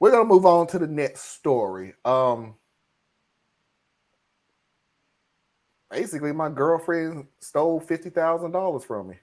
We're gonna move on to the next story. Basically, my girlfriend stole $50,000 from me.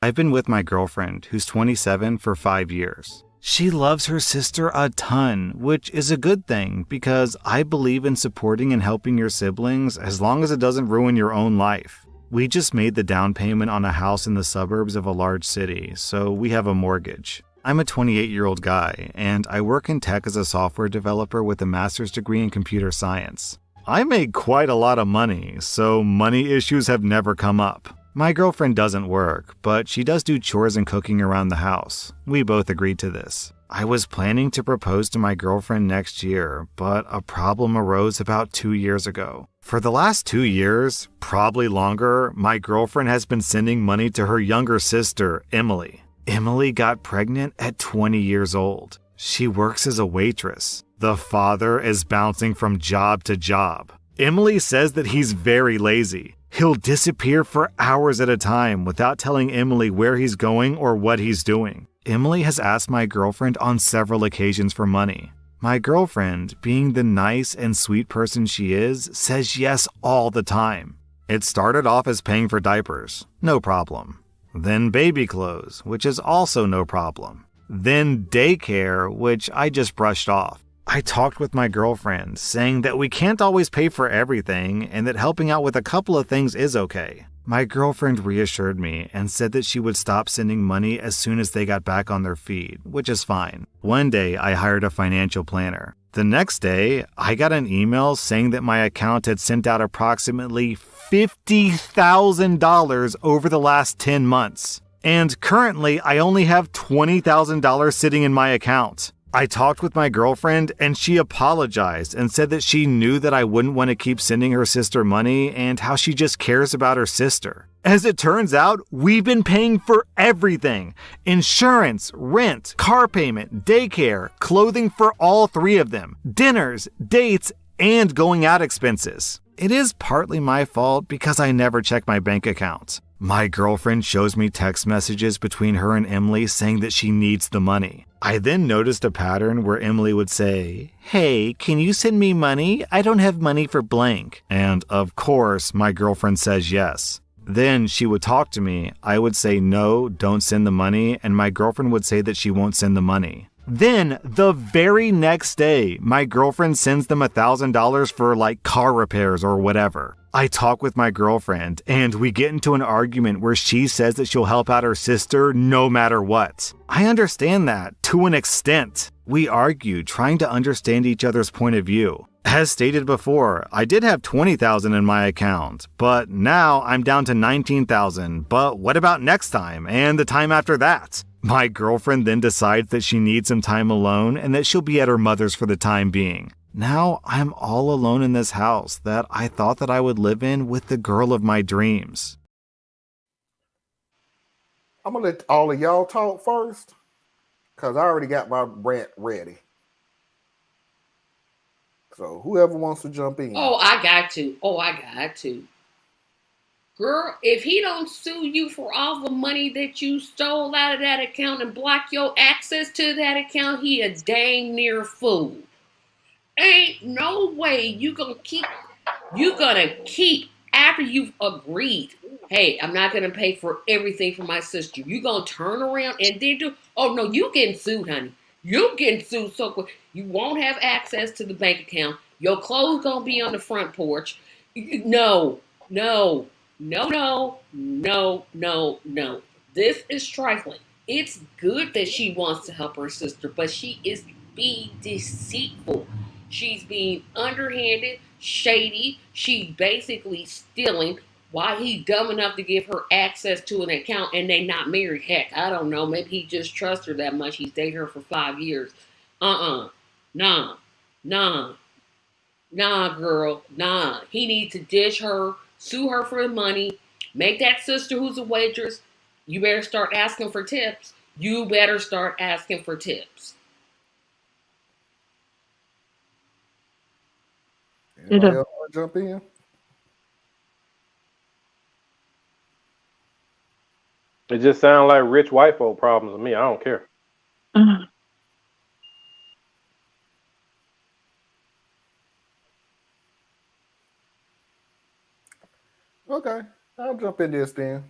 I've been with my girlfriend, who's 27, for 5 years. She loves her sister a ton, which is a good thing because I believe in supporting and helping your siblings as long as it doesn't ruin your own life. We just made the down payment on a house in the suburbs of a large city, so we have a mortgage. I'm a 28-year-old guy, and I work in tech as a software developer with a master's degree in computer science. I make quite a lot of money, so money issues have never come up. My girlfriend doesn't work, but she does do chores and cooking around the house. We both agreed to this. I was planning to propose to my girlfriend next year, but a problem arose about 2 years ago. For the last 2 years, probably longer, my girlfriend has been sending money to her younger sister, Emily. Emily got pregnant at 20 years old. She works as a waitress. The father is bouncing from job to job. Emily says that he's very lazy. He'll disappear for hours at a time without telling Emily where he's going or what he's doing. Emily has asked my girlfriend on several occasions for money. My girlfriend, being the nice and sweet person she is, says yes all the time. It started off as paying for diapers, no problem. Then baby clothes, which is also no problem. Then daycare, which I just brushed off. I talked with my girlfriend, saying that we can't always pay for everything and that helping out with a couple of things is okay. My girlfriend reassured me and said that she would stop sending money as soon as they got back on their feet, which is fine. One day, I hired a financial planner. The next day, I got an email saying that my account had sent out approximately $50,000 over the last 10 months. And currently, I only have $20,000 sitting in my account. I talked with my girlfriend and she apologized and said that she knew that I wouldn't want to keep sending her sister money and how she just cares about her sister. As it turns out, we've been paying for everything: insurance, rent, car payment, daycare, clothing for all three of them, dinners, dates, and going out expenses. It is partly my fault because I never check my bank account. My girlfriend shows me text messages between her and Emily saying that she needs the money. I then noticed a pattern where Emily would say, "Hey, can you send me money? I don't have money for blank." And of course, my girlfriend says yes. Then she would talk to me. I would say no, don't send the money, and my girlfriend would say that she won't send the money. Then, the very next day, my girlfriend sends them $1,000 for like car repairs or whatever. I talk with my girlfriend, and we get into an argument where she says that she'll help out her sister no matter what. I understand that, to an extent. We argue, trying to understand each other's point of view. As stated before, I did have $20,000 in my account, but now I'm down to $19,000. But what about next time, and the time after that? My girlfriend then decides that she needs some time alone and that she'll be at her mother's for the time being. Now I'm all alone in this house that I thought that I would live in with the girl of my dreams. I'm gonna let all of y'all talk first, cause I already got my rant ready. So whoever wants to jump in. Oh, I got to. Girl, if he don't sue you for all the money that you stole out of that account and block your access to that account, he a dang near fool. Ain't no way you gonna keep after you've agreed. Hey, I'm not gonna pay for everything for my sister. You gonna turn around and then do? Oh no, you getting sued, honey. You getting sued so quick. You won't have access to the bank account. Your clothes gonna be on the front porch. No, no, no, no, no, no, no. This is trifling. It's good that she wants to help her sister, but she is being deceitful. She's being underhanded, shady. She's basically stealing. Why he dumb enough to give her access to an account and they not married? Heck, I don't know. Maybe he just trusts her that much. He's dated her for 5 years. Nah. Nah. Nah, girl. Nah. He needs to dish her, sue her for the money, make that sister who's a waitress. You better start asking for tips. Anybody else want to jump in? It just sounds like rich white folk problems to me. I don't care. Okay, I'll jump in this then.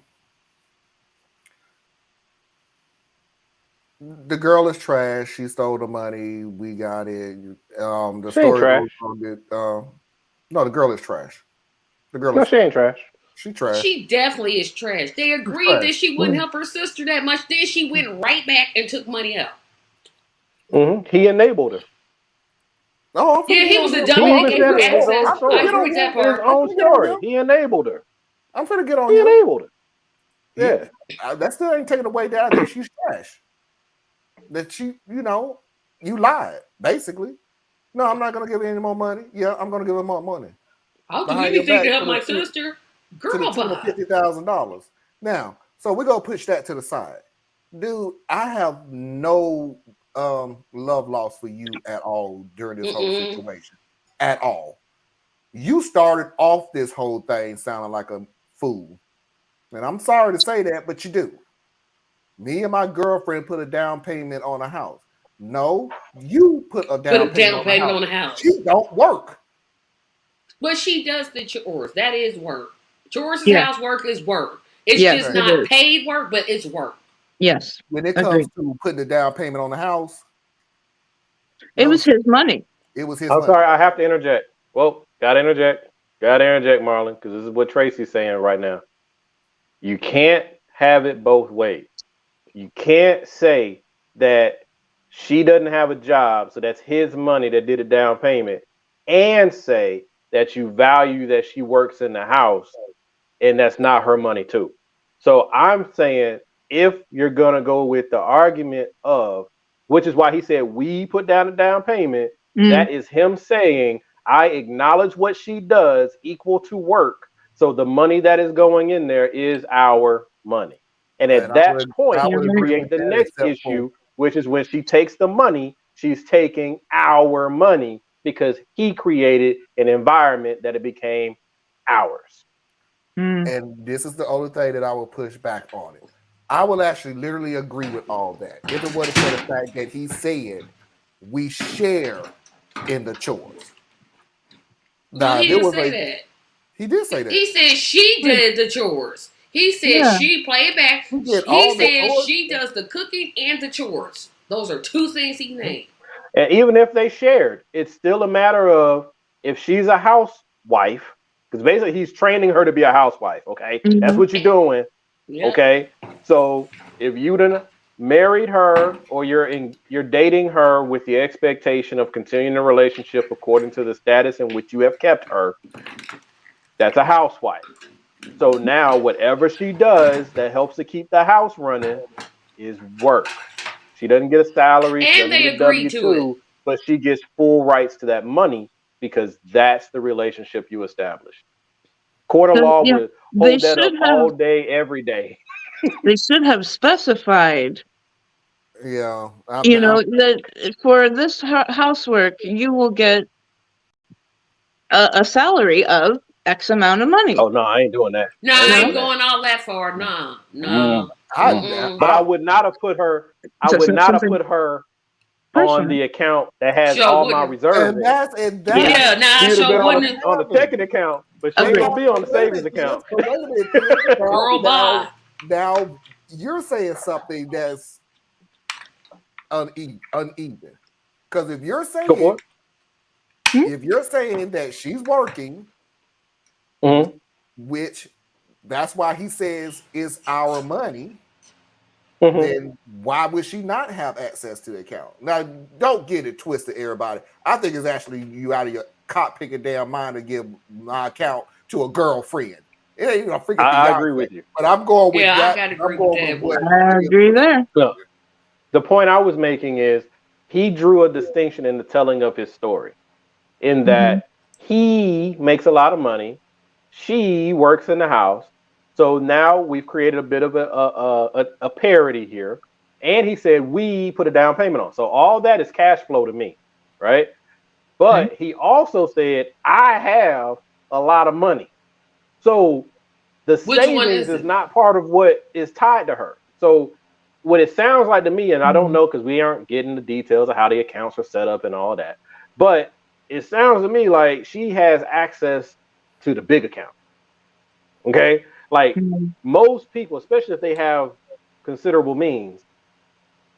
The girl is trash. She stole the money. We got it. The She ain't story trash. goes on that. No, the girl is trash. The girl No, is she ain't trash. she trash. She definitely is trash. They She's agreed that trash. she wouldn't help her sister that much. Then she went right back and took money out. He enabled her. Oh, I'm Yeah, finna he get was on a him. He dummy. They even gave said her it in his access. own I'm finna I get story. on heard him. that In his part. I'm own finna get on story, him. he enabled her. I'm finna get on He him. enabled her. He- Yeah. that still ain't taking away that I think she's trash. That you lied, basically. No, I'm not gonna give her any more money. Yeah, I'm gonna give her more money I'll do behind your anything to back help my sister. to the Girl, tune of bye. $50,000. Now, so we're gonna push that to the side. Dude, I have no love lost for you at all during this whole Mm-mm. situation. At all. You started off this whole thing sounding like a fool. And I'm sorry to say that, but you do. Me and my girlfriend put a down payment on a house. No, you put a Put down a payment down on a payment house. on the house. She don't work. But she does the chores. That is work. Chores is Yeah. housework is work. It's Yes, just Okay. it not is. paid work, but it's work. Yes. When it Agreed. comes to putting the down payment on the house, It no, was his money. it was his I'm money. sorry, I have to interject. Well, gotta interject, Marlon, because this is what Tracy's saying right now. You can't have it both ways. You can't say that she doesn't have a job, so that's his money that did a down payment, and say that you value that she works in the house and that's not her money too. So I'm saying if you're gonna go with the argument of, which is why he said we put down a down payment, that is him saying I acknowledge what she does equal to work. So the money that is going in there is our money. And And at that point, I You're would you right. agree create with the that, next except for issue, which is when she takes the money, she's taking our money because he created an environment that it became ours. and this is the only thing that I will push back on it. I will actually literally agree with all that. If it wasn't for the fact that he said we share in the chores. No, Now, he if it didn't was say like that. he did say that. He said she did the chores. He said Yeah. she play it back. He did He all the said chores. she does the cooking and the chores. Those are two things he named. And even if they shared, it's still a matter of if she's a housewife, because basically he's training her to be a housewife. Okay, that's what you're doing. Yep. Okay, so if you done married her or you're dating her with the expectation of continuing the relationship according to the status in which you have kept her, that's a housewife. So now whatever she does that helps to keep the house running is work. She doesn't get a salary, she And doesn't they get a agreed W to it. 2, but she gets full rights to that money because that's the relationship you establish. Court of law Yeah, would they hold that up should have. all day, every day. They should have specified. Yeah, You know that for this housework, you will get a salary of X amount of money. Oh no, I ain't doing that. No, I ain't I doing ain't that. going all that far. No. But I would not have put her. I So would not have something put her on personal. the account that has Sure all my wouldn't. reserves in. and Yeah. Yeah, nah, I She would have sure been wouldn't. on the checking account, but she ain't Agreed. gonna be on the Wait a savings minute, account. Tiff. Wait a minute, Tiff. Girl, bye. Now you're saying something that's uneven. Because if you're Go for saying that she's working, it. Mm-hmm. which that's why he says is our money, Mm-hmm. then why would she not have access to the account? Now, don't get it twisted, everybody. I think it's actually you out of your cop picking damn mind to give my account to a girlfriend. It ain't even a freaking I Beyonce, agree with you. but I'm going with Yeah, I that. gotta agree I'm going with with that what I agree there. No, the point I was making is he drew a distinction in the telling of his story, in that he makes a lot of money, she works in the house. So now we've created a bit of a parity here. And he said we put a down payment on. So all that is cash flow to me, right? But he also said I have a lot of money. So the Which one savings is is it? not part of what is tied to her. So what it sounds like to me, and I don't know because we aren't getting the details of how the accounts are set up and all that, but it sounds to me like she has access to the big account. Okay, like Mhm. most people, especially if they have considerable means,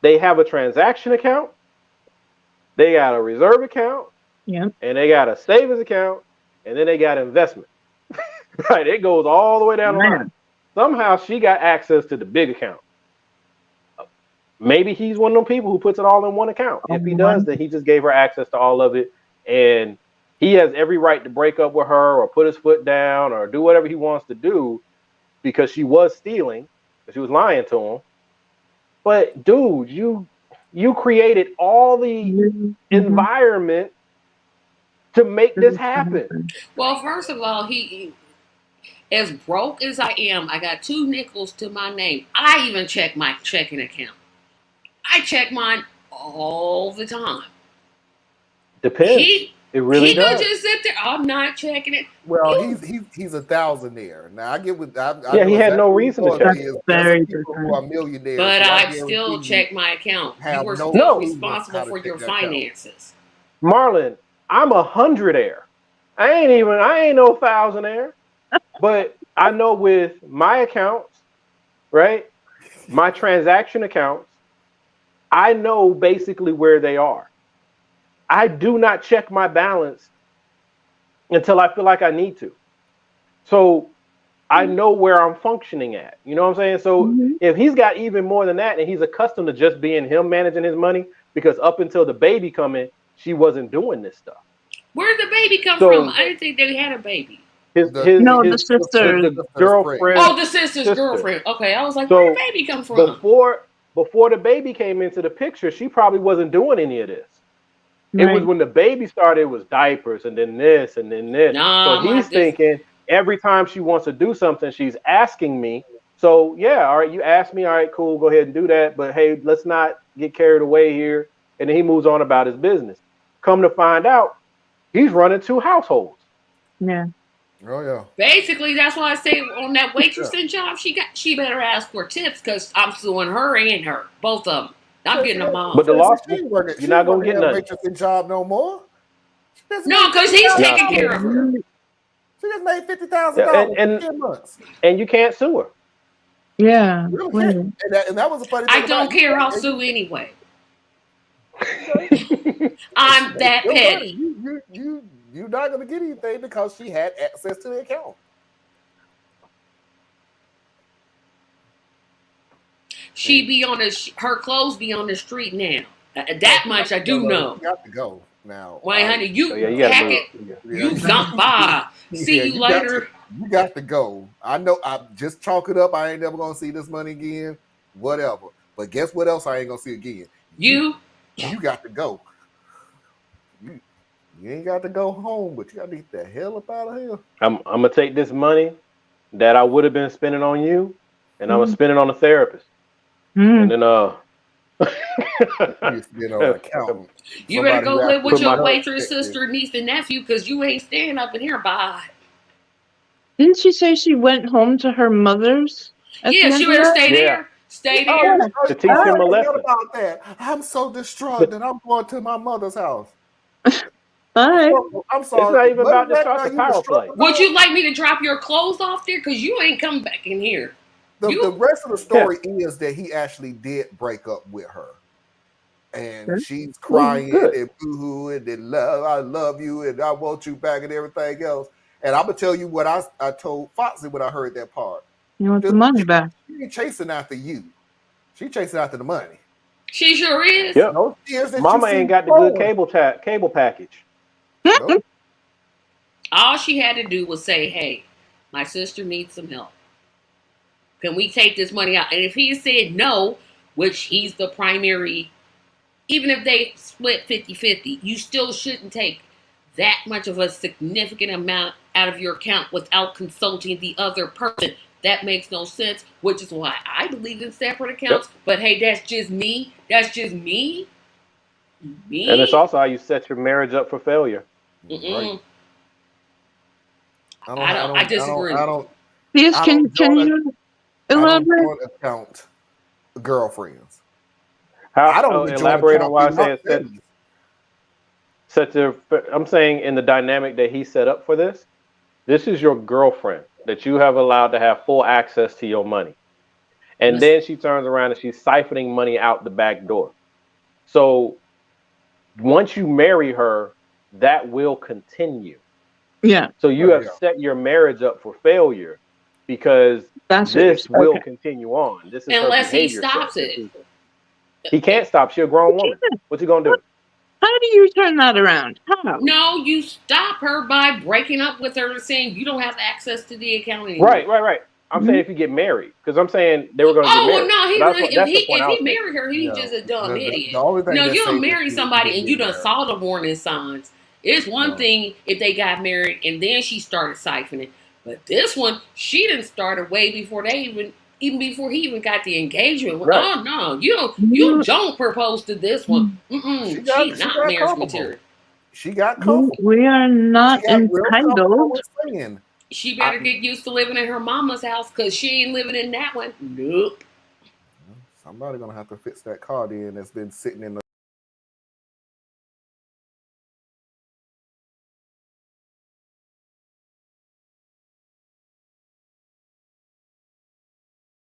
they have a transaction account, they got a reserve account, Yeah. and they got a savings account, and then they got investment. Right, it goes all the way down the line. Man. Somehow she got access to the big account. Maybe he's one of them people who puts it all in one account. If he does, then he just gave her access to all of it, and he has every right to break up with her or put his foot down or do whatever he wants to do because she was stealing, because she was lying to him. But dude, you created all the Mhm. environment to make this happen. Well, first of all, he as broke as I am, I got 2 nickels to my name. I even check my checking account. I check mine all the time. Depends. He It really he could does. just sit there. I'm not checking it. Well, You- he's a thousandaire. Now I get what I Yeah, know he had exactly no what reason to you're check going it. is That's there's very some people who are different. millionaires. But who I I still guarantee you check my account. You have were no still clue responsible how to for check your that account. finances. Marlon, I'm 100-aire. I ain't no thousandaire. But I know with my accounts, right? My transaction accounts, I know basically where they are. I do not check my balance until I feel like I need to. So I know where I'm functioning at. You know what I'm saying? So Mhm. if he's got even more than that and he's accustomed to just being him managing his money, because up until the baby coming, she wasn't doing this stuff. Where did the baby come So- from? I didn't think they had a baby. His The- his No, the his sister. the girlfriend. Oh, the sister's sister. girlfriend. Okay, I was like, So, where did the baby come from? Before the baby came into the picture, she probably wasn't doing any of this. It was Right. when the baby started, it was diapers and then this and then this. Nah, So he's thinking every time she wants to do something, she's asking me. So yeah, all right, you asked me, all right, cool, go ahead and do that. But hey, let's not get carried away here. And then he moves on about his business. Come to find out, he's running 2 households. Yeah. Oh yeah. Basically, that's why I say on that waitressing job, she better ask for tips because I'm suing her and her, both of them. I'm getting them all. But the law, She ain't working- you're she not ain't gonna working get that nothing. waitressing job no more. She just No, made 'cause he's taking $50,000 care of her. a year. She just made $50,000 Yeah, in and- 10 months. And you can't sue her. Yeah. You really Right. can't. And that was the funny thing. I about don't it. care. I'll And sue anyway. you- I'm that your money. petty. You're not gonna get anything because she had access to the account. She be on her clothes be on the street now. That much I do know. You got to go now. Why, honey, you Oh, yeah, you gotta pack move. it. Yeah. You zump by. See Yeah, you got later. to- you got to go. I know. I just chalk it up. I ain't never gonna see this money again. Whatever. But guess what else I ain't gonna see again? You You got to go. You ain't got to go home, but you got to get the hell up out of here. I'm gonna take this money that I would have been spending on you, and I'm gonna spend it on a therapist. Mm. And then You spend on an accountant. you better Somebody go who live has with to your be waitress effective. sister, niece, and nephew because you ain't staying up in here. Bye. Didn't she say she went home to her mother's? at Yeah, the she end of better that? stay Yeah. there. Stay Oh, there. yeah. To teach him a I forgot lesson. about that. I'm so distraught that I'm going to my mother's house. All right. I'm sorry. It's not even What about is that the now you power distraught play. about? Would you like me to drop your clothes off there? Because you ain't coming back in here. The rest of the story is that he actually did break up with her. And Good. she's crying Good. and boo-hoo and then I love you and I want you back and everything else. And I'm gonna tell you what I told Foxy when I heard that part. You want the money back? She ain't chasing after you. She chasing after the money. She sure is. Yep. Those tears that Mama you see ain't got the good flowing. cable package. Nope. All she had to do was say, hey, my sister needs some help. Can we take this money out? And if he said no, which he's the primary, even if they split 50-50, you still shouldn't take that much of a significant amount out of your account without consulting the other person. That makes no sense, which is why I believe in separate accounts. But hey, that's just me. That's just me. Me. And it's also how you set your marriage up for failure. Mm-mm. Right. I disagree. Yes, I can don't you I don't elaborate? joint account girlfriends. How I don't even elaborate joint on why I account say with it's my friends. I'm saying in the dynamic that he set up for this is your girlfriend. that you have allowed to have full access to your money. And then she turns around and she's siphoning money out the back door. So once you marry her, that will continue. Yeah. So you have set your marriage up for failure because this will continue on. This is unless her he behavior. stops it. He can't stop. She's a grown woman. What's he gonna do? How do you turn that around? How? No, you stop her by breaking up with her and saying you don't have access to the account anymore. Right. I'm saying if you get married, because I'm saying they were going to get married. No, if he married her, he's just a dumb idiot. The only thing you don't safe marry is somebody and you done married. saw the warning signs. It's one thing if they got married and then she started siphoning, but this one she didn't start way before they even before he even got the engagement. Right. Oh no, you don't propose to this one. She's not marriage comfortable. material. She got comfortable. We are not entitled. She better get used to living in her mama's house because she ain't living in that one. Nope. Somebody gonna have to fix that car then that's been sitting in